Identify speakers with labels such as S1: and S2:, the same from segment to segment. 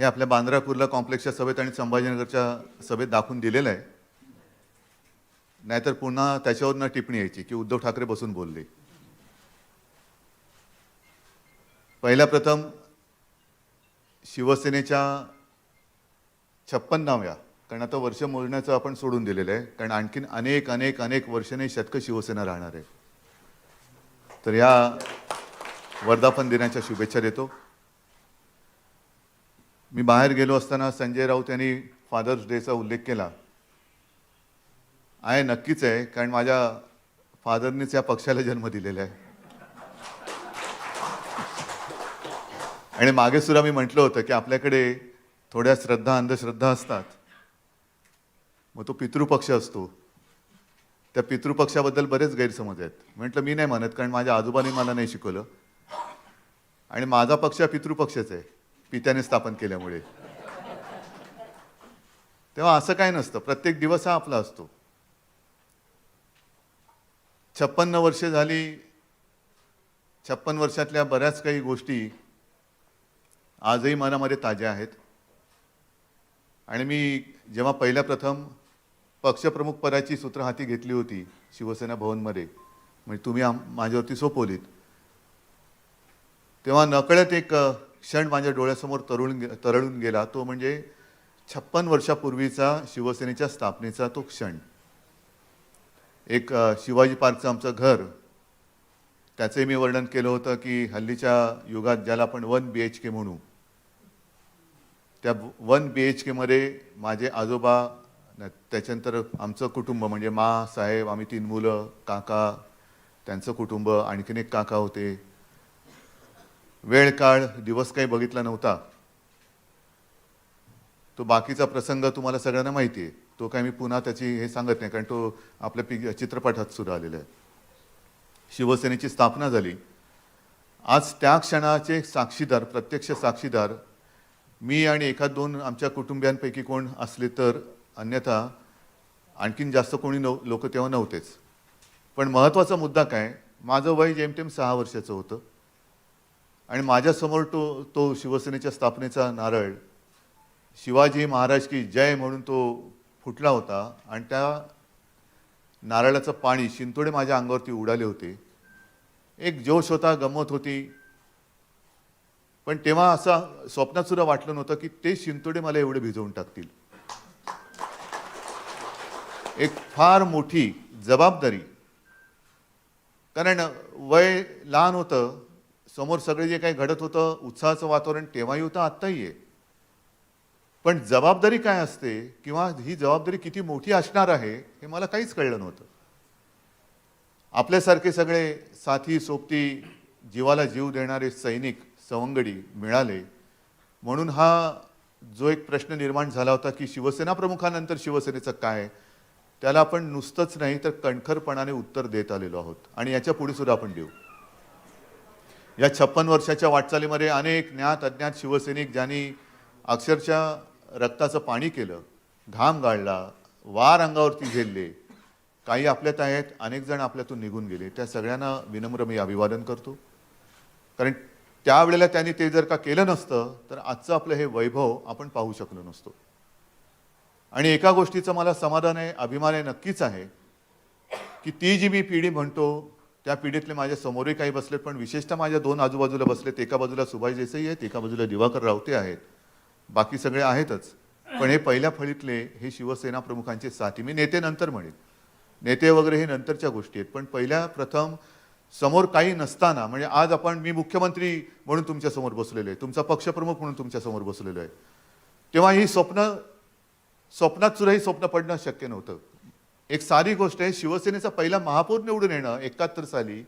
S1: हे आपल्या बांद्रा कुर्ला कॉम्प्लेक्सच्या सभेत आणि संभाजीनगरच्या सभेत दाखवून दिलेलं आहे. नाहीतर पुन्हा त्याच्यावरनं टिप्पणी यायची की उद्धव ठाकरे बसून बोलले. पहिला प्रथम शिवसेनेच्या 56व्या, कारण आता वर्ष मोजण्याचं आपण सोडून दिलेलं आहे, कारण आणखीन अनेक अनेक अनेक वर्षाने शतक शिवसेना राहणार आहे. तर या वर्धापन दिनाच्या शुभेच्छा देतो. मी बाहेर गेलो असताना संजय राऊत यांनी फादर्स डेचा उल्लेख केला. आहे, नक्कीच आहे, कारण माझ्या फादरनीच या पक्षाला जन्म दिलेला आहे. आणि मागे सुद्धा मी म्हटलं होतं की आपल्याकडे थोड्या श्रद्धा अंधश्रद्धा असतात. मग तो पितृपक्ष असतो. त्या पितृपक्षाबद्दल बरेच गैरसमज आहेत. म्हटलं मी नाही म्हणत, कारण माझ्या आजोबांनी मला नाही शिकवलं आणि माझा पक्ष पितृपक्षच आहे, पित्याने स्थापन केल्यामुळे. तेव्हा असं काय नसतं, प्रत्येक दिवस हा आपला असतो. 56 वर्षे झाली. 56 वर्षातल्या बऱ्याच काही गोष्टी आजही मनामध्ये ताज्या आहेत. आणि मी जेव्हा पहिल्या प्रथम पक्षप्रमुख पदाची सूत्र हाती घेतली होती शिवसेना भवनमध्ये, म्हणजे तुम्ही माझ्यावरती सोपवलीत, तेव्हा नकळत एक क्षण माझ्या डोळ्यासमोर तरळून गेला. तो म्हणजे 56 वर्षापूर्वीचा शिवसेनेच्या स्थापनेचा तो क्षण. एक शिवाजी पार्कचं आमचं घर, त्याचे मी वर्णन केलं होतं की हल्लीच्या युगात ज्याला आपण 1 BHK म्हणू, त्या 1 BHK मध्ये माझे आजोबा, त्याच्यानंतर आमचं कुटुंब म्हणजे मा साहेब, आम्ही 3 मुलं, काका, त्यांचं कुटुंब, आणखीन एक काका होते. वेळ काळ दिवस काही बघितला नव्हता. तो बाकीचा प्रसंग तुम्हाला सगळ्यांना माहिती आहे. तो काय मी पुन्हा त्याची हे सांगत नाही, कारण तो आपल्या चित्रपटात सुद्धा आलेला आहे. शिवसेनेची स्थापना झाली. आज त्या क्षणाचे साक्षीदार, प्रत्यक्ष साक्षीदार मी आणि एखाद दोन आमच्या कुटुंबियांपैकी कोण असले तर, अन्यथा आणखीन जास्त कोणी लोक तेव्हा नव्हतेच. पण महत्त्वाचा मुद्दा काय, माझं वय जेमतेम 6 वर्षाचं होतं आणि माझ्यासमोर तो शिवसेनेच्या स्थापनेचा नारळ, शिवाजी महाराज की जय म्हणून तो फुटला होता. आणि त्या नारळाचं पाणी, शिंतोडे माझ्या अंगावरती उडाले होते. एक जोश होता, गंमत होती. पण तेव्हा असं स्वप्नात सुद्धा वाटलं नव्हतं की ते शिंतोडे मला एवढे भिजवून टाकतील. एक फार मोठी जबाबदारी, कारण वय लहान होतं, समोर सगळे जे काही घडत होतं, उत्साहाचं वातावरण तेव्हाही होतं, आत्ताही आहे. पण जबाबदारी काय असते किंवा ही जबाबदारी किती मोठी असणार आहे हे मला काहीच कळलं नव्हतं. आपल्यासारखे सगळे साथी सोबती, जीवाला जीव देणारे सैनिक सवंगडी मिळाले म्हणून हा जो एक प्रश्न निर्माण झाला होता की शिवसेना प्रमुखानंतर शिवसेनेचं काय, त्याला आपण नुसतंच नाही तर कणखरपणाने उत्तर देत आलेलो आहोत आणि याच्या पुढे सुद्धा आपण देऊ. या 56 वर्षाच्या वाटचालीमध्ये अनेक ज्ञात अज्ञात शिवसैनिक ज्यांनी अक्षरशः रक्ताचं पाणी केलं, घाम गाळला, वार अंगावरती झेलले, काही आपल्यात आहेत, अनेक जण आपल्यातून निघून गेले. त्या सगळ्यांना विनम्र मी अभिवादन करतो. कारण त्यावेळेला त्यांनी ते जर का केलं नसतं तर आजचं आपलं हे वैभव आपण पाहू शकलो नसतो. आणि एका गोष्टीचं मला समाधान आहे, अभिमान आहे, नक्कीच आहे, की ती जी मी पिढी म्हणतो त्या पिढीतले माझ्या समोरही काही बसलेत, पण विशेषतः माझ्या 2 आजूबाजूला बसलेत. एका बाजूला सुभाष देसाई आहेत, एका बाजूला दिवाकर रावते आहेत, बाकी सगळे आहेतच. पण हे पहिल्या फळीतले हे शिवसेना प्रमुखांचे साथी. मी नेते नंतर म्हणेन, नेते वगैरे हे नंतरच्या गोष्टी आहेत, पण पहिल्या प्रथम समोर काही नसताना, म्हणजे आज मी मुख्यमंत्री म्हणून तुमच्या समोर बसलेलो आहे, तुमचा पक्षप्रमुख म्हणून तुमच्या समोर बसलेलो आहे, तेव्हा ही स्वप्नात सुद्धा ही स्वप्न पडणं शक्य नव्हतं. एक सारी गोष्ट आहे, शिवसेनेचा पहिला महापौर निवडून येणं 71 साली,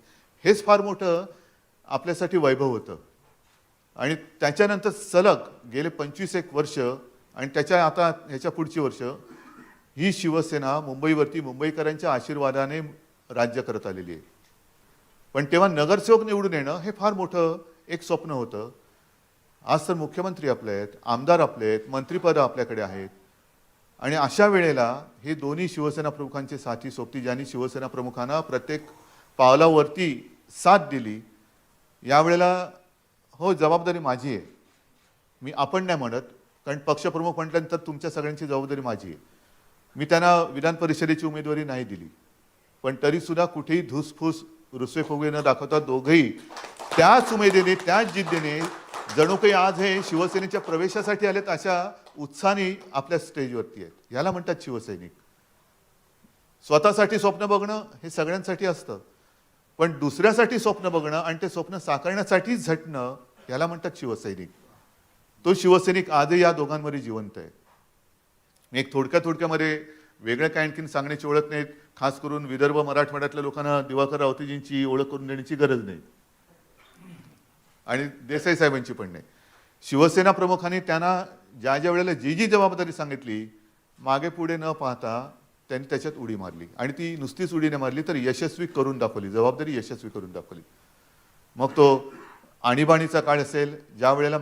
S1: हेच फार मोठं आपल्यासाठी वैभव होतं. आणि त्याच्यानंतर सलग गेले 25 वर्ष आणि आता ह्याच्या पुढची वर्ष ही शिवसेना मुंबईवरती मुंबईकरांच्या आशीर्वादाने राज्य करत आलेली आहे. पण तेव्हा नगरसेवक निवडून येणं हे फार मोठं एक स्वप्न होतं. आज तर मुख्यमंत्री आपले आहेत, आमदार आपले आहेत, मंत्रिपद आपल्याकडे आहेत. आणि अशा वेळेला हे दोन्ही शिवसेना प्रमुखांचे साथी सोबती, ज्यांनी शिवसेना प्रमुखांना प्रत्येक पावलावरती साथ दिली, यावेळेला हो जबाबदारी माझी आहे. मी आपण नाही म्हणत, कारण पक्षप्रमुख म्हटल्यानंतर तुमच्या सगळ्यांची जबाबदारी माझी आहे. मी त्यांना विधान परिषदेची उमेदवारी नाही दिली, पण तरीसुद्धा कुठेही धुसफूस रुसवेफुगे न दाखवता दोघंही त्याच उमेदीने त्याच जिद्दीने जणू काही आज हे शिवसेनेच्या प्रवेशासाठी आलेत अशा उत्साहाने आपल्या स्टेजवरती आहेत. याला म्हणतात शिवसैनिक. स्वतःसाठी स्वप्न बघणं हे सगळ्यांसाठी असतं, पण दुसऱ्यासाठी स्वप्न बघणं आणि ते स्वप्न साकारण्यासाठीच झटणं याला म्हणतात शिवसैनिक. तो शिवसैनिक आजही या दोघांमध्ये जिवंत आहे. मी एक थोडक्यामध्ये वेगळं काय आणखीन सांगण्याची ओळख नाही. खास करून विदर्भ मराठवाड्यातल्या लोकांना दिवाकर रावतेजींची ओळख करून देण्याची गरज नाही आणि देसाई साहेबांची पण नाही. शिवसेना प्रमुखांनी त्यांना ज्या ज्या वेळेला जी जी जबाबदारी सांगितली मागे पुढे न पाहता त्यांनी त्याच्यात उडी मारली आणि ती नुसतीच उडी न मारली तर यशस्वी करून दाखवली, जबाबदारी यशस्वी करून दाखवली. मग तो आणीबाणीचा काळ असेल, ज्या वेळेला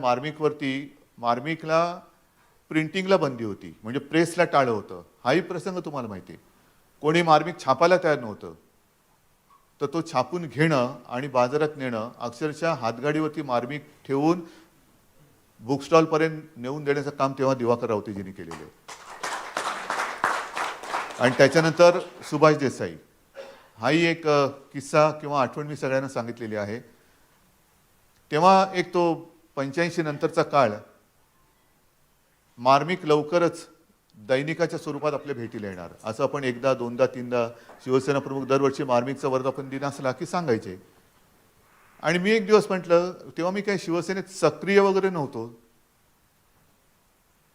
S1: मार्मिकला प्रिंटिंगला बंदी होती, म्हणजे प्रेसला टाळं होतं. हाही प्रसंग तुम्हाला माहिती आहे. कोणी मार्मिक छापायला तयार नव्हतं, तर तो छापून घेणं आणि बाजारात नेणं, अक्षरशः हातगाडीवरती मार्मिक ठेवून बुक स्टॉलपर्यंत नेऊन देण्याचं काम तेव्हा दिवाकर रावतेजींनी केलेलं आहे. आणि त्याच्यानंतर सुभाष देसाई, हाही एक किस्सा किंवा आठवण मी सगळ्यांना सांगितलेली आहे. तेव्हा एक तो 85 नंतरचा काळ, मार्मिक लवकरच दैनिकाच्या स्वरूपात आपल्या भेटीला येणार असं आपण एकदा दोनदा तीनदा शिवसेना प्रमुख दरवर्षी मार्मिकचा वर्धापन दिन असला की सांगायचे. आणि मी एक दिवस म्हटलं, तेव्हा मी काही शिवसेनेत सक्रिय वगैरे नव्हतो,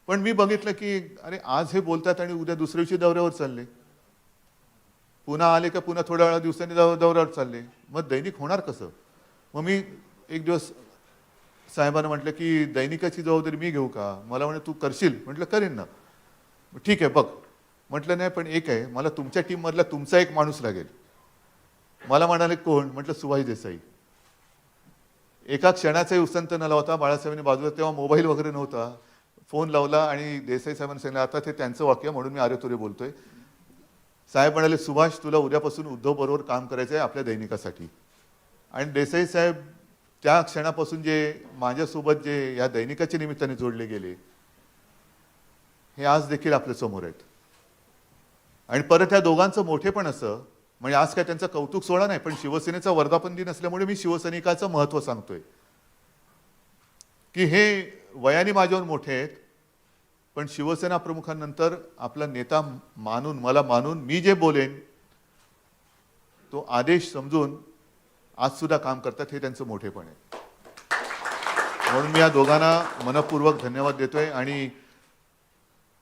S1: पण मी बघितलं की अरे आज हे बोलतात आणि उद्या दुसऱ्या दिवशी दौऱ्यावर चालले, पुन्हा आले का पुन्हा थोड्या वेळा दिवसांनी दौऱ्यावर चालले, मग दैनिक होणार कसं? मग मी एक दिवस साहेबांना म्हटलं की दैनिकाची जबाबदारी मी घेऊ का? मला म्हणे तू करशील? म्हटलं करेन ना. ठीक आहे बघ. म्हटलं नाही पण एक आहे, मला तुमच्या टीममधला तुमचा एक माणूस लागेल. मला म्हणाले कोण? म्हटलं सुभाष देसाई. एका क्षणाचाही उसंत न लावता बाळासाहेबांनी बाजूला, तेव्हा मोबाईल वगैरे नव्हता, फोन लावला आणि देसाई साहेबांनी सांगितलं, आता ते त्यांचं वाक्य म्हणून मी आरेतुरे बोलतोय. साहेब म्हणाले सुभाष तुला उद्यापासून उद्धव बरोबर काम करायचं आहे आपल्या दैनिकासाठी. आणि देसाई साहेब त्या क्षणापासून जे माझ्यासोबत जे या दैनिकाच्या निमित्ताने जोडले गेले हे आज देखील आपल्या समोर आहेत. आणि परत ह्या दोघांचं मोठेपण असं, म्हणजे आज काय त्यांचा कौतुक सोहळा नाही, पण शिवसेनेचा वर्धापन दिन असल्यामुळे मी शिवसैनिकाचं महत्त्व सांगतोय की हे वयाने माझ्यावर मोठे आहेत, पण शिवसेना प्रमुखांनंतर आपला नेता मानून, मला मानून मी जे बोलेन तो आदेश समजून आज सुद्धा काम करतात, हे त्यांचं मोठेपण आहे. म्हणून मी या दोघांना मनपूर्वक धन्यवाद देतोय. आणि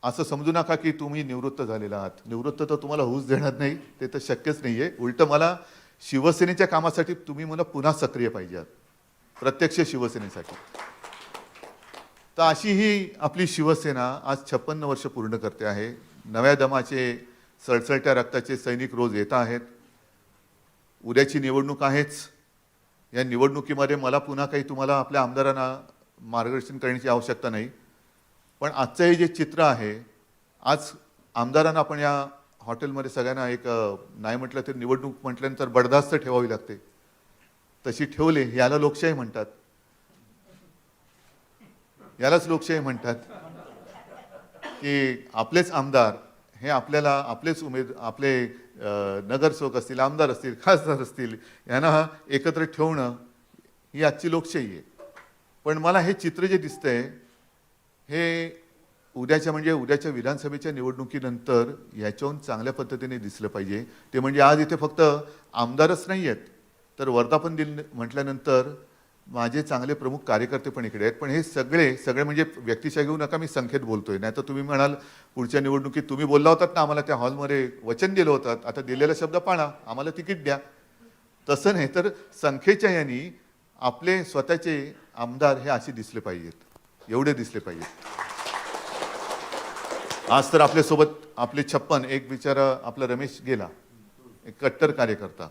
S1: असं समजू नका की तुम्ही निवृत्त झालेला आहात. निवृत्त तर तुम्हाला होऊच देणार नाही, ते तर शक्यच नाहीये. उलट मला शिवसेनेच्या कामासाठी तुम्ही मला पुन्हा सक्रिय पाहिजे आहात, प्रत्यक्ष शिवसेनेसाठी. तर अशी ही आपली शिवसेना आज 56 वर्ष पूर्ण करते आहे. नव्या दमाचे, सळसळत्या रक्ताचे सैनिक रोज येत आहेत. उद्याची निवडणूक आहेच. या निवडणुकीमध्ये मला पुन्हा काही तुम्हाला आपल्या आमदारांना मार्गदर्शन करण्याची आवश्यकता नाही, पण आजचं हे जे चित्र आहे, आज आमदारांना आपण या हॉटेलमध्ये सगळ्यांना एक नाही म्हटलं तर निवडणूक म्हटल्यानंतर बडदास्त ठेवावी लागते, तशी ठेवले. याला लोकशाही म्हणतात, यालाच लोकशाही म्हणतात की आपलेच आमदार हे आपल्याला, आपलेच आपले नगरसेवक असतील, आमदार असतील, खासदार असतील, यांना एकत्र ठेवणं ही आजची लोकशाही आहे. पण मला हे चित्र जे दिसतंय हे उद्याच्या विधानसभेच्या निवडणुकीनंतर याच्याहून चांगल्या पद्धतीने दिसलं पाहिजे. ते म्हणजे आज इथे फक्त आमदारच नाही आहेत, तर वर्धापन दिन म्हटल्यानंतर माझे चांगले प्रमुख कार्यकर्ते पण इकडे आहेत. पण हे सगळे म्हणजे व्यक्तिशः घेऊ नका, मी संख्येत बोलतोय. नाही तर तुम्ही म्हणाल पुढच्या निवडणुकीत तुम्ही बोलला होतात ना, आम्हाला त्या हॉलमध्ये वचन दिलं होतं, आता दिलेला शब्द पाळा, आम्हाला तिकीट द्या. तसं नाही, तर संख्येच्या यांनी आपले स्वतःचे आमदार हे असे दिसले पाहिजेत, एवढे दिसले पाहिजेत. आज तर आपल्यासोबत आपले 56, एक बिचारा आपला रमेश गेला, एक कट्टर कार्यकर्ता.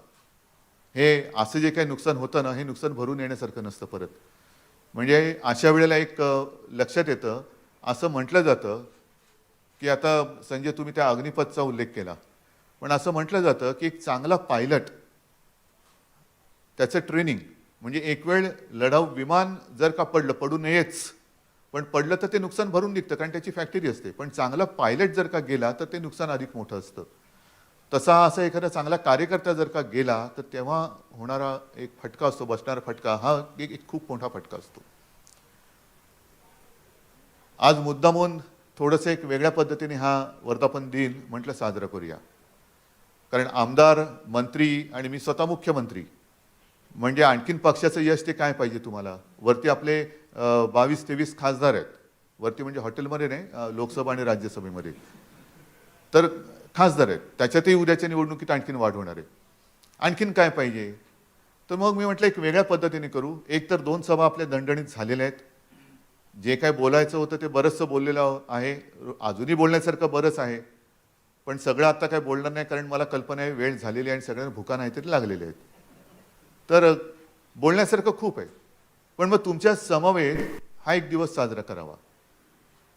S1: हे असं जे काही नुकसान होतं ना, हे नुकसान भरून येण्यासारखं नसतं परत. म्हणजे अशा वेळेला एक लक्षात येतं, असं म्हटलं जातं की आता संजय तुम्ही त्या अग्निपथचा उल्लेख केला, पण असं म्हटलं जातं की एक चांगला पायलट, त्याचं ट्रेनिंग म्हणजे एक वेळ लढाऊ विमान जर का पडलं, पडू नयेच, पण पडलं तर ते नुकसान भरून निघतं, कारण त्याची फॅक्टरी असते. पण चांगला पायलट जर का गेला तर ते नुकसान अधिक मोठं असतं. तसा असा एखादा चांगला कार्यकर्ता जर का गेला तर तेव्हा होणारा एक फटका असतो, बसणारा फटका हा एक खूप मोठा फटका असतो. आज मुद्दामून थोडंसं एक वेगळ्या पद्धतीने हा वर्धापन दिन म्हटलं साजरा करूया. कारण आमदार, मंत्री आणि मी स्वतः मुख्यमंत्री म्हणजे आणखीन पक्षाचं यश ते काय पाहिजे तुम्हाला. वरती आपले 22-23 खासदार आहेत. वरती म्हणजे हॉटेलमध्ये नाही, लोकसभा आणि राज्यसभेमध्ये तर खासदार आहेत. त्याच्यातही उद्याच्या निवडणुकीत आणखीन वाढ होणार आहे. आणखीन काय पाहिजे. तर मग मी म्हटलं एक वेगळ्या पद्धतीने करू. एक तर 2 सभा आपल्या दणदणीत झालेल्या आहेत. जे काय बोलायचं होतं ते बरंचसं बोललेलं आहे. अजूनही बोलण्यासारखं बरंच आहे. पण सगळं आता काय बोलणार नाही, कारण मला कल्पना आहे वेळ झालेली आहे आणि सगळ्यांना भुका नाहीतरी लागलेले आहेत. तर बोलण्यासारखं खूप आहे. पण मग तुमच्या समवेत हा एक दिवस साजरा करावा.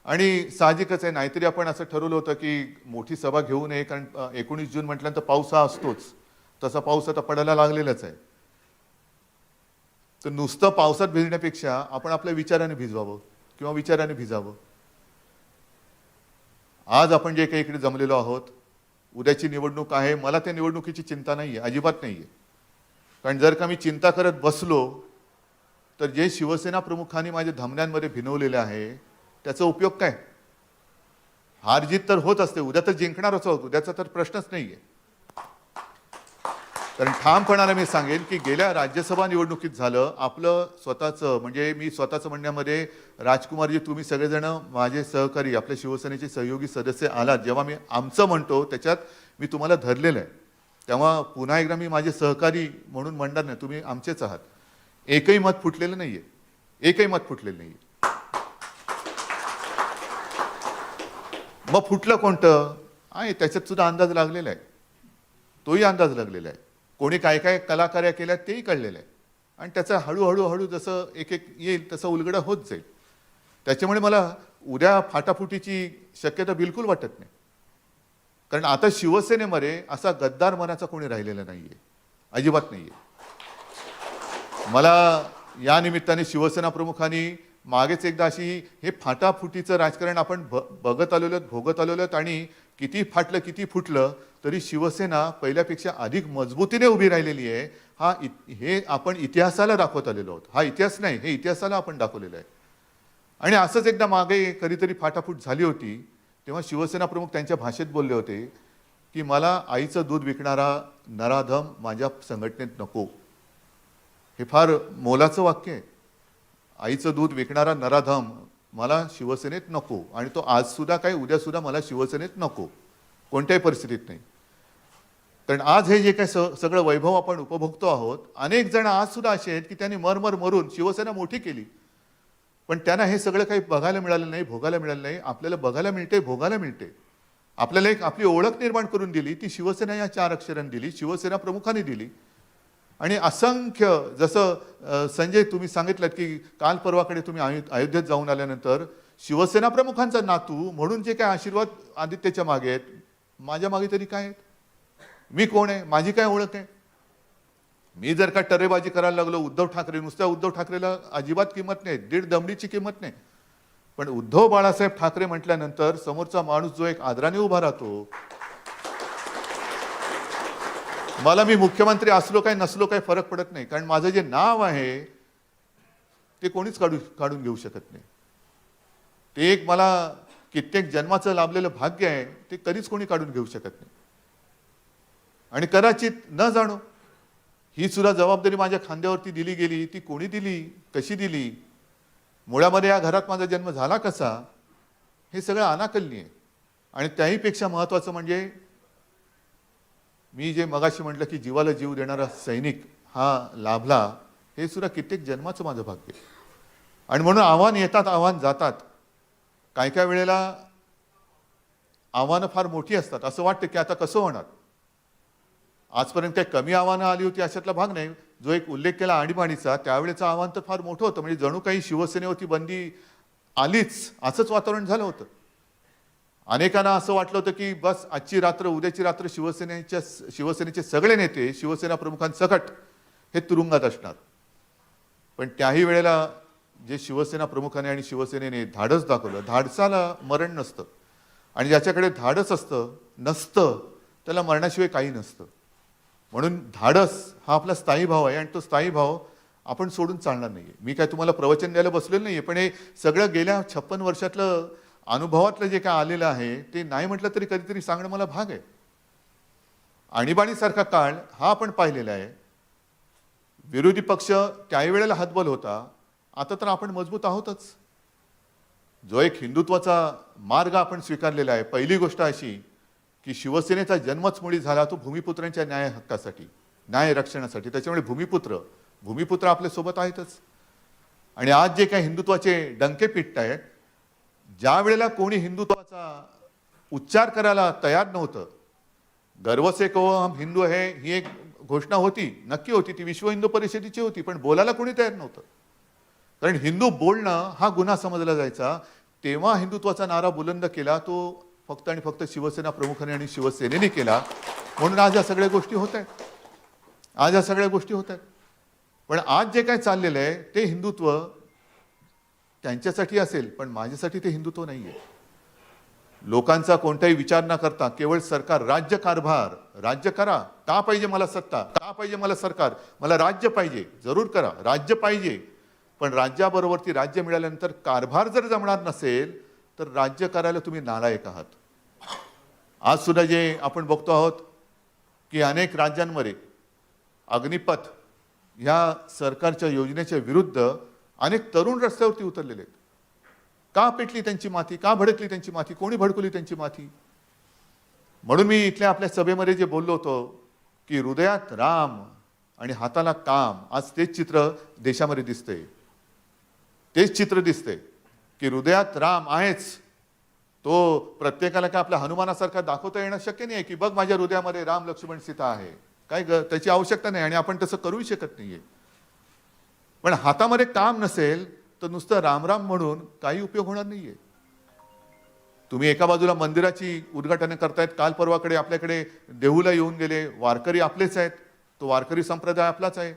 S1: आणि साहजिकच आहे, नाहीतरी आपण असं ठरवलं होतं की मोठी सभा घेऊ नये, कारण 19 जून म्हटल्यानंतर पाऊस हा असतोच. तसा पाऊस आता पडायला लागलेलाच आहे. तर नुसतं पावसात भिजण्यापेक्षा आपण आपल्या विचाराने भिजवावं किंवा विचाराने भिजावं. आज आपण जे काही इकडे जमलेलो आहोत, उद्याची निवडणूक आहे. मला त्या निवडणुकीची चिंता नाही आहे, अजिबात नाही आहे. कारण जर का मी चिंता करत बसलो तर जे शिवसेना प्रमुखांनी माझ्या धमन्यांमध्ये भिनवलेले आहे त्याचा उपयोग काय. हारजीत तर होत असते, उद्या तर जिंकणारच आहोत, उद्याचा तर प्रश्नच नाही आहे. कारण ठामपणाने मी सांगेन की गेल्या राज्यसभा निवडणुकीत झालं आपलं स्वतःचं, म्हणजे मी स्वतःचं म्हणण्यामध्ये राजकुमारजी तुम्ही सगळेजण माझे सहकारी, आपल्या शिवसेनेचे सहयोगी सदस्य आलात. जेव्हा मी आमचं म्हणतो त्याच्यात मी तुम्हाला धरलेलं आहे. तेव्हा पुन्हा एकदा मी माझे सहकारी म्हणून म्हणणार नाही, तुम्ही आमचेच आहात. एकही मत फुटलेलं नाहीये, एकही मत फुटलेलं नाहीये. मग फुटलं कोणतं आहे त्याच्यात सुद्धा अंदाज लागलेला आहे. तोही अंदाज लागलेला आहे. कोणी काय काय कलाकार्या केल्या तेही कळलेलं आहे. आणि त्याचा हळूहळू जसं एक एक येईल तसं उलगडा होत जाईल. त्याच्यामुळे मला उद्या फाटाफुटीची शक्यता बिलकुल वाटत नाही. कारण आता शिवसेनेमध्ये असा गद्दार मनाचा कोणी राहिलेला नाहीये, अजिबात नाहीये. मला या निमित्ताने शिवसेना प्रमुखांनी मागेच एकदा अशी हे फाटाफुटीचं राजकारण आपण बघत आलेलो, भोगत आलेलो आणि किती फाटलं किती फुटलं तरी शिवसेना पहिल्यापेक्षा अधिक मजबूतीने उभी राहिलेली आहे. हे आपण इतिहासाला दाखवत आलेलो आहोत. हा इतिहास नाही, हे इतिहासाला आपण दाखवलेलं आहे. आणि असंच एकदा मागे कधीतरी फाटाफूट झाली होती तेव्हा शिवसेना प्रमुख त्यांच्या भाषेत बोलले होते की मला आईचं दूध विकणारा नराधम माझ्या संघटनेत नको. हे फार मोलाचं वाक्य आहे. आईचं दूध विकणारा नराधम मला शिवसेनेत नको. आणि तो आज सुद्धा काय उद्या सुद्धा मला शिवसेनेत नको, कोणत्याही परिस्थितीत नाही. कारण आज हे जे काय सगळं वैभव आपण उपभोगतो आहोत, अनेक जण आज सुद्धा असे आहेत की त्यांनी मरमर मरून शिवसेना मोठी केली, पण त्यांना हे सगळं काही बघायला मिळालं नाही, भोगायला मिळालं नाही. आपल्याला बघायला मिळते, भोगायला मिळते. आपल्याला एक आपली ओळख निर्माण करून दिली, ती शिवसेना या 4 अक्षरांनी दिली, शिवसेना प्रमुखांनी दिली. आणि असंख्य, जसं संजय तुम्ही सांगितलं की काल परवाकडे तुम्ही अयोध्येत जाऊन आल्यानंतर शिवसेना प्रमुखांचा नातू म्हणून जे काय आशीर्वाद आदित्यच्या मागे आहेत, माझ्या मागे तरी काय आहेत. मी कोण आहे, माझी काय ओळख आहे. मी जर का टरेबाजी करायला लागलो, उद्धव ठाकरे, नुसत्या उद्धव ठाकरेला अजिबात किंमत नाही, 1.5 दमडीची किंमत नाही. पण उद्धव बाळासाहेब ठाकरे म्हटल्यानंतर समोरचा माणूस जो एक आदराने उभा राहतो. मला मी मुख्यमंत्री असलो काय नसलो काय फरक पडत नाही, कारण माझं जे नाव आहे ते कोणीच काढून घेऊ शकत नाही. ते एक मला कित्येक जन्माचं लाभलेलं भाग्य आहे, ते कधीच कोणी काढून घेऊ शकत नाही. आणि कदाचित न जाणो ही सुद्धा जबाबदारी माझ्या खांद्यावरती दिली गेली. ती कोणी दिली, कशी दिली, मुळामध्ये या घरात माझा जन्म झाला कसा, हे सगळं अनाकलनीय आहे. आणि त्याहीपेक्षा महत्त्वाचं म्हणजे मी जे मगाशी म्हटलं की जीवाला जीव देणारा सैनिक हा लाभला, हे सुद्धा कित्येक जन्माचं माझं भाग्य. आणि म्हणून आव्हान येतात, आव्हान जातात. काय काय वेळेला आव्हानं फार मोठी असतात, असं वाटतं की आता कसं होणार. आजपर्यंत काही कमी आव्हानं आली होती अशातला भाग नाही. जो एक उल्लेख केला आणीबाणीचा, त्यावेळेचं आव्हान तर फार मोठं होतं. म्हणजे जणू काही शिवसेनेवरती बंदी आलीच असंच वातावरण झालं होतं. अनेकांना असं वाटलं होतं की बस आजची रात्र उद्याची रात्र शिवसेनेचे सगळे नेते, शिवसेना प्रमुखांसकट हे तुरुंगात असणार. पण त्याही वेळेला जे शिवसेना प्रमुखाने आणि शिवसेनेने धाडस दाखवलं, धाडसाला मरण नसतं आणि ज्याच्याकडे धाडस नसतं त्याला मरणाशिवाय काही नसतं. म्हणून धाडस हा आपला स्थायी भाव आहे आणि तो स्थायी भाव आपण सोडून चालणार नाहीये. मी काय तुम्हाला प्रवचन द्यायला बसलेलं नाहीये, पण हे सगळं गेल्या 56 वर्षातलं अनुभवातलं जे काय आलेलं आहे ते नाही म्हटलं तरी कधीतरी सांगणं मला भाग आहे. आणीबाणीसारखा काळ हा आपण पाहिलेला आहे. विरोधी पक्ष त्याही वेळेला हतबल होता, आता तर आपण मजबूत आहोतच. जो एक हिंदुत्वाचा मार्ग आपण स्वीकारलेला आहे, पहिली गोष्ट अशी की शिवसेनेचा जन्मच मुळी झाला तो भूमिपुत्रांच्या न्याय हक्कासाठी, न्याय रक्षणासाठी. त्याच्यामुळे भूमिपुत्र आपल्या सोबत आहेतच. आणि आज जे काही हिंदुत्वाचे डंके पिटत आहेत, ज्या वेळेला कोणी हिंदुत्वाचा उच्चार करायला तयार नव्हतं, गर्व से कहो हम हिंदू है ही एक घोषणा होती, नक्की होती, ती विश्व हिंदू परिषदेची होती, पण बोलायला कोणी तयार नव्हतं. कारण हिंदू बोलणं हा गुन्हा समजला जायचा. तेव्हा हिंदुत्वाचा नारा बुलंद केला तो फक्त आणि फक्त शिवसेना प्रमुखाने आणि शिवसेनेने केला. म्हणून आज या सगळ्या गोष्टी होत आहेत. पण आज जे काय चाललेलं आहे ते हिंदुत्व त्यांच्यासाठी असेल, पण माझ्यासाठी ते हिंदुत्व नाहीये. लोकांचा कोणताही विचार न करता केवळ सरकार, राज्य कारभार, राज्य करा, का पाहिजे मला सत्ता, का पाहिजे मला सरकार, मला राज्य पाहिजे, जरूर करा, राज्य पाहिजे. पण राज्याबरोबर राज्य मिळाल्यानंतर कारभार जर जमणार नसेल तर राज्य करायला तुम्ही नालायक आहात. आज सुद्धा जे आपण बघतो आहोत की अनेक राज्यांमध्ये अग्निपथ ह्या सरकारच्या योजनेच्या विरुद्ध अनेक तरुण रस्त्यावरती उतरलेले आहेत. का पेटली त्यांची माथी, का भडकली त्यांची माथी, कोणी भडकवली त्यांची माथी? म्हणून मी इथल्या आपल्या सभेमध्ये जे बोललो होतो की हृदयात राम आणि हाताला काम, आज तेच चित्र देशामध्ये दिसतंय. तेच चित्र दिसतंय की हृदयात राम आहेच. तो प्रत्येकाला काय आपल्या हनुमानासारखा दाखवता येणं शक्य नाही की बघ माझ्या हृदयामध्ये राम लक्ष्मण सीता आहे, काय त्याची आवश्यकता नाही आणि आपण तसं करूही शकत नाहीये. पण हातामध्ये काम नसेल तर नुसतं रामराम म्हणून काही उपयोग होणार नाहीये. तुम्ही एका बाजूला मंदिराची उद्घाटन करतायत, काल परवाकडे आपल्याकडे देहूला येऊन गेले वारकरी, आपलेच आहेत, तो वारकरी संप्रदाय आपलाच आहे.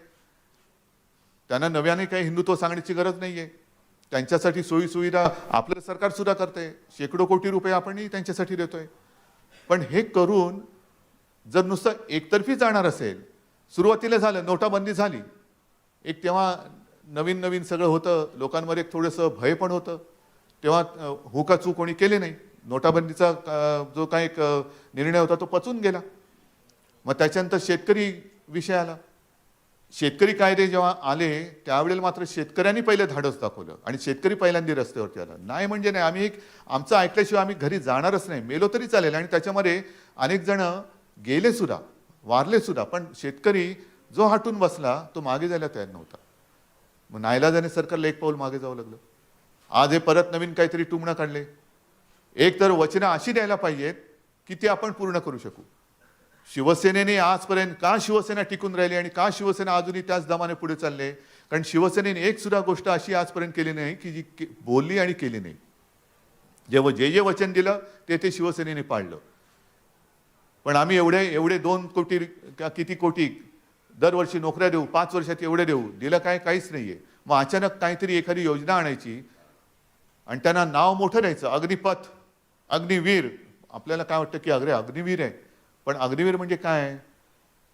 S1: त्यांना नव्याने काही हिंदुत्व सांगण्याची गरज नाहीये. त्यांच्यासाठी सोयी सुविधा आपलं सरकार सुद्धा करते, शेकडो कोटी रुपये आपणही त्यांच्यासाठी देतोय. पण हे करून जर नुसतं एकतर्फी जाणार असेल, सुरुवातीला झालं, नोटाबंदी झाली, एक तेव्हा नवीन नवीन सगळं होतं, लोकांमध्ये एक थोडंसं भय पण होतं, तेव्हा हुकाचूक कोणी केले नाही. नोटाबंदीचा जो काही एक निर्णय होता तो पचून गेला. मग त्याच्यानंतर शेतकरी विषय आला. शेतकरी कायदे जेव्हा आले त्यावेळेला मात्र शेतकऱ्यांनी पहिले धाडस दाखवलं आणि शेतकरी पहिल्यांदा रस्त्यावरती आला. नाही म्हणजे नाही, आम्ही आमचं ऐकल्याशिवाय आम्ही घरी जाणारच नाही, मेलो तरी चालेल. आणि त्याच्यामध्ये अनेक जण गेले सुद्धा, वारले सुद्धा, पण शेतकरी जो हटून बसला तो मागे जायला तयार नव्हता. मग नाईलाजाने सरकारला एक पाऊल मागे जावं लागलं. आज हे परत नवीन काहीतरी टुमणं काढले. एक तर वचनं अशी द्यायला पाहिजेत की ती आपण पूर्ण करू शकू. शिवसेनेने आजपर्यंत का शिवसेना टिकून राहिली आणि का शिवसेना अजूनही त्याच दमाने पुढे चालले? कारण शिवसेनेने एक सुद्धा गोष्ट अशी आजपर्यंत केली नाही की जी बोलली आणि केली नाही. जेव्हा जे वचन दिलं ते शिवसेनेने पाळलं. पण आम्ही एवढे 2 कोटी किती कोटी दरवर्षी नोकऱ्या देऊ, 5 वर्षात एवढे देऊ, दिलं काय? काहीच नाहीये. मग अचानक काहीतरी एखादी योजना आणायची आणि त्यांना नाव मोठं द्यायचं, अग्निपथ, अग्निवीर. आपल्याला काय वाटतं की अग्निवीर आहे, पण अग्निवीर म्हणजे काय?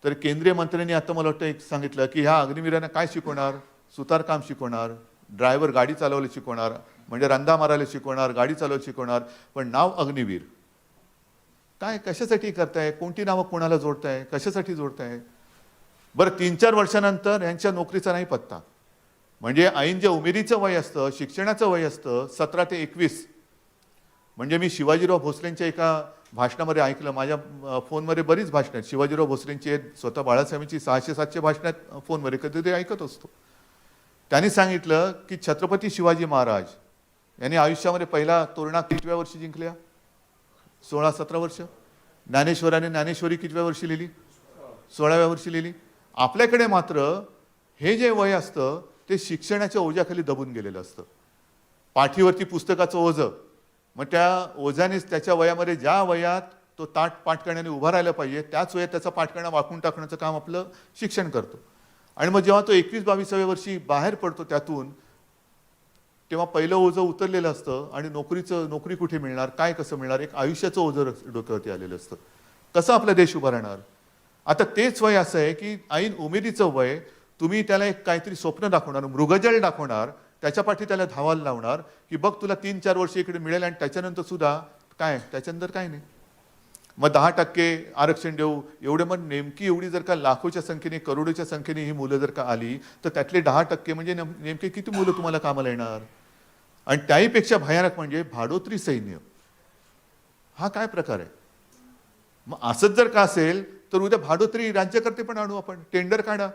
S1: तर केंद्रीय मंत्र्यांनी आता मला वाटतं एक सांगितलं की ह्या अग्निवीरांना काय शिकवणार? सुतारकाम शिकवणार, ड्रायव्हर गाडी चालवायला शिकवणार, म्हणजे रंदा मारायला शिकवणार, गाडी चालवायला शिकवणार, पण नाव अग्निवीर. काय, कशासाठी करताय? कोणती नावं कोणाला जोडताय? कशासाठी जोडताय? बरं, 3-4 वर्षानंतर यांच्या नोकरीचा नाही पत्ता. म्हणजे ऐन जे उमेदीचं वय असतं, शिक्षणाचं वय असतं 17 ते 21. म्हणजे मी शिवाजीराव भोसलेंच्या एका भाषणामध्ये ऐकलं, माझ्या फोनमध्ये बरीच भाषणं आहेत शिवाजीराव भोसलेंची आहेत, स्वतः बाळासाहेबांची 600-700 भाषणं आहेत फोनमध्ये, कधी ऐकत असतो. त्यांनी सांगितलं की छत्रपती शिवाजी महाराज यांनी आयुष्यामध्ये पहिला तोरणा कितव्या वर्षी जिंकल्या? 16-17 वर्ष. ज्ञानेश्वराने ज्ञानेश्वरी कितव्या वर्षी लिहिली? 16व्या वर्षी लिहिली. आपल्याकडे मात्र हे जे वय असतं ते शिक्षणाच्या ओझ्याखाली दबून गेलेलं असतं. पाठीवरती पुस्तकाचं ओझं. मग त्या ओझ्यानेच त्याच्या वयामध्ये ज्या वयात तो पाठ करण्याने उभा राहायला पाहिजे त्याच वयात त्याचा पाठ करणं वाकून टाकण्याचं काम आपलं शिक्षण करतो. आणि मग जेव्हा तो 21-22व्या वर्षी बाहेर पडतो त्यातून, तेव्हा पहिलं ओझं उतरलेलं असतं आणि नोकरी कुठे मिळणार, काय कसं मिळणार, एक आयुष्याचं ओझं डोक्यावरती आलेलं असतं. कसं आपला देश उभा राहणार? आता तेच वय असं आहे की ऐन उमेदीचं वय, तुम्ही त्याला एक काहीतरी स्वप्न दाखवणार, मृगजळ दाखवणार, त्याच्या पाठी त्याला धावायला लावणार की बघ तुला 3-4 वर्ष इकडे मिळेल आणि त्याच्यानंतर सुद्धा काय, त्याच्यानंतर काय नाही. मग 10% आरक्षण देऊ एवढे, मग नेमकी एवढी जर का लाखोच्या संख्येने करोडोच्या संख्येने ही मुलं जर का आली तर त्यातले 10% म्हणजे नेमके किती मुलं तुम्हाला कामाला येणार? आणि त्याहीपेक्षा भयानक म्हणजे भाडोत्री सैन्य. हा काय प्रकार आहे? मग असंच जर का असेल तर उद्या भाडोत्री राज्यकर्ते पण आणू आपण, टेंडर काढा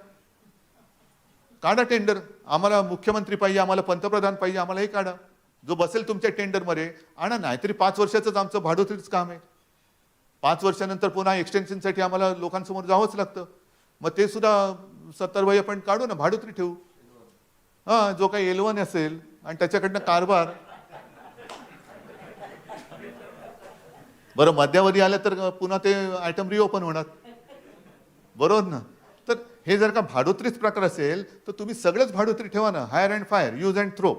S1: टेंडर. आम्हाला मुख्यमंत्री पाहिजे, आम्हाला पंतप्रधान पाहिजे, आम्हाला हे काढा, जो बसेल तुमच्या टेंडरमध्ये आणा. नाहीतरी 5 वर्षाचंच आमचं भाडोत्रीच काम आहे. 5 वर्षानंतर पुन्हा एक्सटेन्शनसाठी आम्हाला लोकांसमोर जावंच लागतं. मग ते सुद्धा 70 वय आपण काढू ना, भाडोत्री ठेवू. हां, जो काही L1 असेल आणि त्याच्याकडनं कारभार. बरं, मध्यावधी आलं तर पुन्हा ते आयटम रिओपन होणार, बरोबर ना? तर हे जर का भाडोत्रीच प्रकार असेल तर तुम्ही सगळेच भाडोत्री ठेवा ना, hire and fire, use and throw.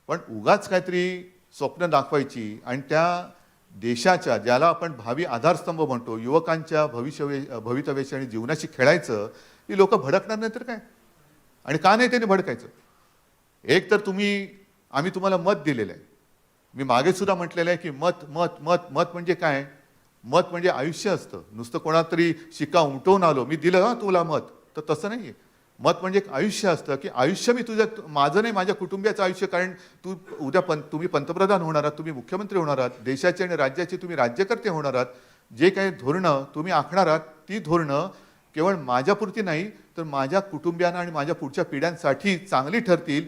S1: पण उगाच काहीतरी स्वप्न दाखवायची आणि त्या देशाच्या, ज्याला आपण भावी आधारस्तंभ म्हणतो, युवकांच्या भवितव्याशी आणि जीवनाशी खेळायचं, ही लोक भडकणार नाही तर काय? आणि का नाही त्यांनी भडकायचं? एक तर आम्ही तुम्हाला मत दिलेलं आहे. मी मागे सुद्धा म्हटलेलं आहे की मत मत मत मत म्हणजे काय? मत म्हणजे आयुष्य असतं. नुसतं कोणातरी शिक्का उमटवून आलो, मी दिलं हा तुला मत, तर तसं नाही आहे. मत म्हणजे एक आयुष्य असतं की आयुष्य मी माझं नाही, माझ्या कुटुंबियाचं आयुष्य. कारण उद्या तुम्ही पंतप्रधान होणार आहात, तुम्ही मुख्यमंत्री होणार आहात, देशाचे आणि राज्याचे तुम्ही राज्यकर्ते होणार आहात. जे काही धोरणं तुम्ही आखणार आहात, ती धोरणं केवळ माझ्यापुरती नाही तर माझ्या कुटुंबियांना आणि माझ्या पुढच्या पिढ्यांसाठी चांगली ठरतील,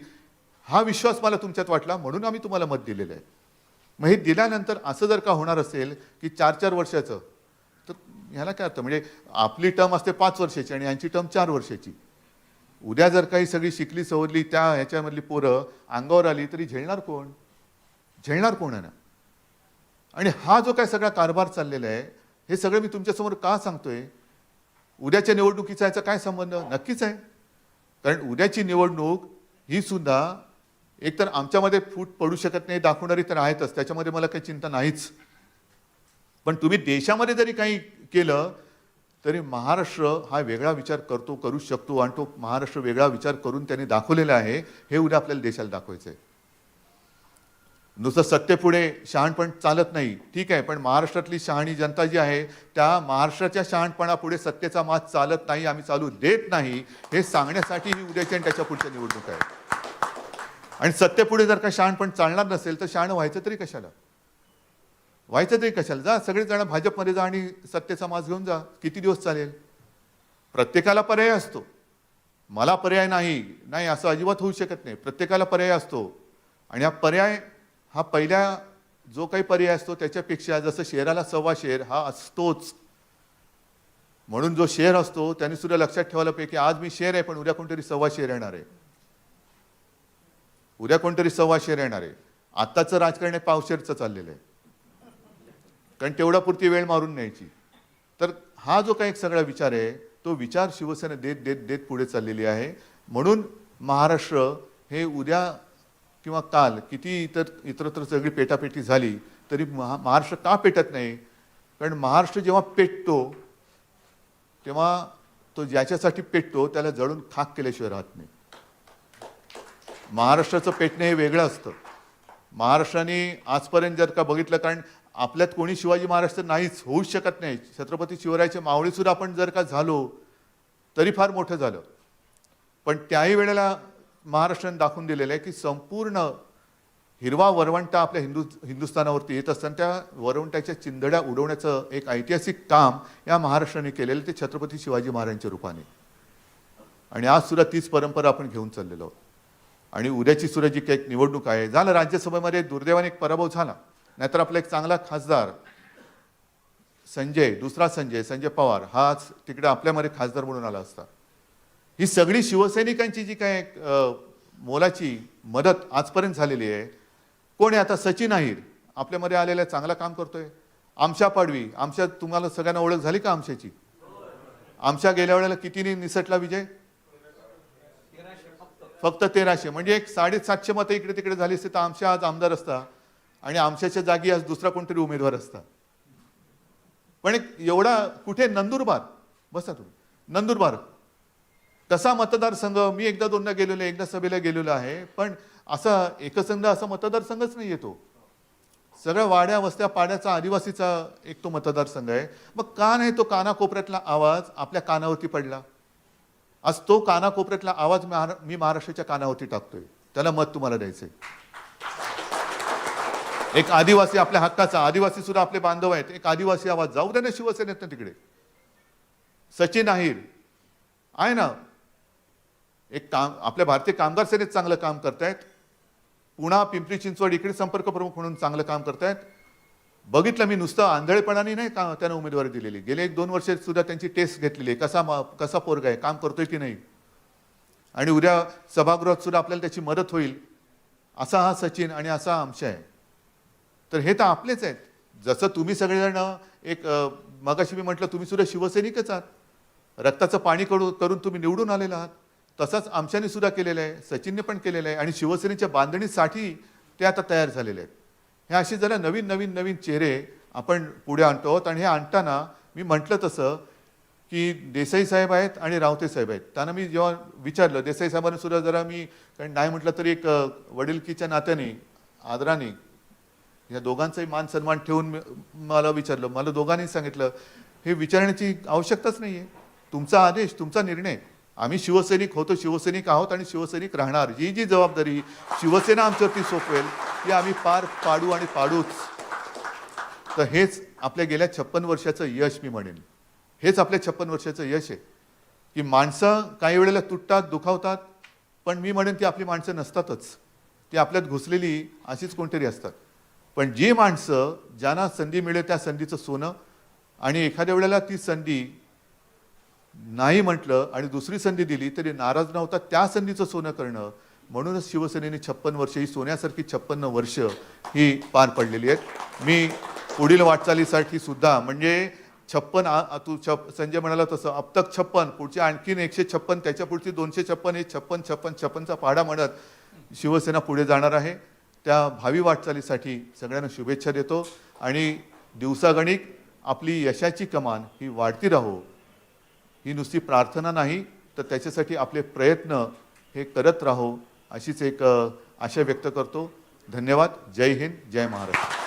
S1: हा विश्वास मला तुमच्यात वाटला, म्हणून आम्ही तुम्हाला मत दिलेलं आहे. मग हे दिल्यानंतर असं जर का होणार असेल की 4-4 वर्षाचं, तर ह्याला काय अर्थ? म्हणजे आपली टर्म असते 5 वर्षाची आणि यांची टर्म 4 वर्षाची. उद्या जर काही सगळी शिकली सवरली त्या ह्याच्यामधली पोरं अंगावर आली तरी झेलणार कोण? झेलणार कोण आहे ना? आणि हा जो काय सगळा कारभार चाललेला आहे, हे सगळं मी तुमच्यासमोर का सांगतोय? उद्याच्या निवडणुकीचा याचा काय संबंध? नक्कीच आहे. कारण उद्याची निवडणूक ही सुद्धा एकतर आमच्यामध्ये फूट पडू शकत नाही दाखवणारी तर आहेतच, त्याच्यामध्ये मला काही चिंता नाहीच. पण तुम्ही देशामध्ये जरी काही केलं तरी महाराष्ट्र हा वेगळा विचार करू शकतो आणि तो महाराष्ट्र वेगळा विचार करून त्यांनी दाखवलेला आहे. हे उद्या आपल्याला देशाला दाखवायचं आहे. नुसतं सत्तेपुढे शहाणपण चालत नाही, ठीक आहे, पण महाराष्ट्रातली शहाणी जनता जी आहे त्या महाराष्ट्राच्या शहाणपणापुढे सत्तेचा मात चालत नाही, आम्ही चालू देत नाही, हे सांगण्यासाठी ही उद्याची आणि त्याच्या पुढच्या निवडणूक आहे. आणि सत्तेपुढे जर का शहाणपण चालणार नसेल तर शहाणं व्हायचं तरी कशाला? जा, सगळेजण भाजपमध्ये जा आणि सत्तेचा माज घेऊन जा. किती दिवस चालेल? प्रत्येकाला पर्याय असतो. मला पर्याय नाही असं अजिबात होऊ शकत नाही. प्रत्येकाला पर्याय असतो आणि हा पहिल्या जो काही पर्याय असतो त्याच्यापेक्षा जसं शेराला 1.25 शेर हा असतोच. म्हणून जो शेर असतो त्याने सुद्धा लक्षात ठेवायला पाहिजे की आज मी शेर आहे पण उद्या कोणतरी 1.25 शेर येणार आहे. उद्या कोणतरी 1.25 शेर येणार आहे. आत्ताचं राजकारण पावशेरचं चाललेलं आहे, कारण तेवढ्यापुरती वेळ मारून न्यायची. तर हा जो काही एक सगळा विचार आहे तो विचार शिवसेना देत देत देत पुढे चाललेली आहे. म्हणून महाराष्ट्र हे उद्या किंवा काल किती इतरत्र सगळी पेटापेटी झाली तरी महाराष्ट्र का पेटत नाही? कारण महाराष्ट्र जेव्हा पेटतो तेव्हा तो ज्याच्यासाठी पेटतो त्याला जळून खाक केल्याशिवाय राहत नाही. महाराष्ट्राचं पेटणे हे वेगळं असतं. महाराष्ट्राने आजपर्यंत जर का बघितलं, कारण आपल्यात कोणी शिवाजी महाराज तर नाहीच, होऊच शकत नाही. छत्रपती शिवरायाचे मावळे सुद्धा आपण जर का झालो तरी फार मोठं झालं. पण त्याही वेळेला महाराष्ट्राने दाखवून दिलेलं आहे की संपूर्ण हिरवा वरवंटा आपल्या हिंदुस्थानावरती येत असताना त्या वरवंट्याच्या चिंधड्या उडवण्याचं एक ऐतिहासिक काम या महाराष्ट्राने केलेलं, ते छत्रपती शिवाजी महाराजांच्या रूपाने. आणि आज सुद्धा तीच परंपरा आपण घेऊन चाललेलो आहोत. आणि उद्याची सुद्धा जी काही निवडणूक आहे, झालं राज्यसभेमध्ये दुर्दैवाने एक पराभव झाला, नाहीतर आपला एक चांगला खासदार दुसरा संजय पवार हाच तिकडे आपल्यामध्ये खासदार म्हणून आला असता. ही सगळी शिवसैनिकांची जी काय मोलाची मदत आजपर्यंत झालेली आहे. कोण आहे आता? सचिन अहिर आपल्यामध्ये आलेला चांगला काम करतोय. आमशा पाडवी, तुम्हाला सगळ्यांना ओळख झाली का आमशाची? आमशा गेल्या वेळेला किती निसटला विजय? फक्त 1300 म्हणजे एक 750 मतं इकडे तिकडे झाली असते तर आमच्या आज आमदार असता आणि आमच्याच्या जागी आज दुसरा कोणतरी उमेदवार असता. पण एक एवढा कुठे नंदुरबार, बसा तुम्ही, नंदुरबार कसा मतदारसंघ, मी एकदा दोनदा गेलेलो, एकदा सभेला गेलेलो आहे, पण असा एकसंध असा मतदारसंघच नाही येतो. सगळ्या वाड्या वस्त्या पाड्याचा आदिवासीचा एक तो मतदारसंघ आहे. मग का नाही तो कानाकोपऱ्यातला आवाज आपल्या कानावरती पडला? आज तो कानाकोपऱ्यातला आवाज मी महाराष्ट्राच्या कानावरती टाकतोय, त्याला मत तुम्हाला द्यायचंय. एक आदिवासी आपल्या हक्काचा, आदिवासी सुद्धा आपले बांधव आहेत, एक आदिवासी आवाज जाऊ द्या ना शिवसेनेत ना तिकडे. सचिन अहिर आहे ना, एक काम आपल्या भारतीय कामगार सेनेत चांगलं काम करतायत. पुणा पिंपरी चिंचवड इकडे संपर्क प्रमुख म्हणून चांगलं काम करतायत. बघितलं मी, नुसतं आंधळेपणाने नाही का त्यांना उमेदवारी दिलेली. गेले 1-2 वर्ष सुद्धा त्यांची टेस्ट घेतलेली आहे, कसा पोरगा आहे, काम करतोय की नाही. आणि उद्या सभागृहात सुद्धा आपल्याला त्याची मदत होईल. असा हा सचिन आणि असा आमच्या आहे. तर हे तर आपलेच आहेत. जसं तुम्ही सगळेजण एक मगाशी मी म्हटलं तुम्ही सुद्धा शिवसैनिकच आहात, रक्ताचं पाणी करून तुम्ही निवडून आलेला आहात. तसंच आमच्याने सुद्धा केलेलं आहे, सचिनने पण केलेलं आहे आणि शिवसेनेच्या बांधणीसाठी ते आता तयार झालेले आहेत. हे असे जरा नवीन नवीन नवीन चेहरे आपण पुढे आणतो आहोत. आणि हे आणताना मी म्हटलं तसं की देसाई साहेब आहेत आणि रावते साहेब आहेत. त्यांना मी जेव्हा विचारलं, देसाई साहेबांनी सुद्धा जरा मी कारण नाही म्हटलं तरी एक वडिलकीच्या नात्याने आदराने या दोघांचाही मान सन्मान ठेवून मला विचारलं. मला दोघांनी सांगितलं हे विचारण्याची आवश्यकताच नाही आहे, तुमचा आदेश, तुमचा निर्णय. आम्ही शिवसैनिक होतो, शिवसैनिक आहोत आणि शिवसैनिक राहणार. जी जबाबदारी शिवसेना आमच्यावरती सोपवेल ती आम्ही पार पाडू आणि पाडूच. तर हेच आपल्या गेल्या 56 वर्षाचं यश मी म्हणेन. हेच आपल्या 56 वर्षाचं यश आहे की माणसं काही वेळेला तुटतात, दुखावतात, पण मी म्हणेन की आपली माणसं नसतातच, ती आपल्यात घुसलेली अशीच कोणतरी असतात. पण जी माणसं ज्यांना संधी मिळेल त्या संधीचं सोनं, आणि एखाद्या वेळेला ती संधी नाही म्हटलं आणि दुसरी संधी दिली तरी नाराज नव्हता, त्या संधीचं सोनं करणं. म्हणूनच शिवसेनेने 56 वर्ष, ही सोन्यासारखी 56 वर्ष ही पार पडलेली आहेत. मी पुढील वाटचालीसाठी सुद्धा म्हणजे 56 संजय म्हणाला तसं अब तक 56, पुढचे आणखीन 156, त्याच्या पुढची 256, हे 56चा पाढा म्हणत शिवसेना पुढे जाणार आहे. त्या भावी वाटचालीसाठी सगळ्यांना शुभेच्छा देतो आणि दिवसागणिक आपली यशाची कमान ही वाढती राहो, ही नुसती प्रार्थना नाही तर त्याच्यासाठी आपले प्रयत्न हे करत राहो, अशीच एक आशा व्यक्त करतो. धन्यवाद. जय हिंद, जय महाराष्ट्र.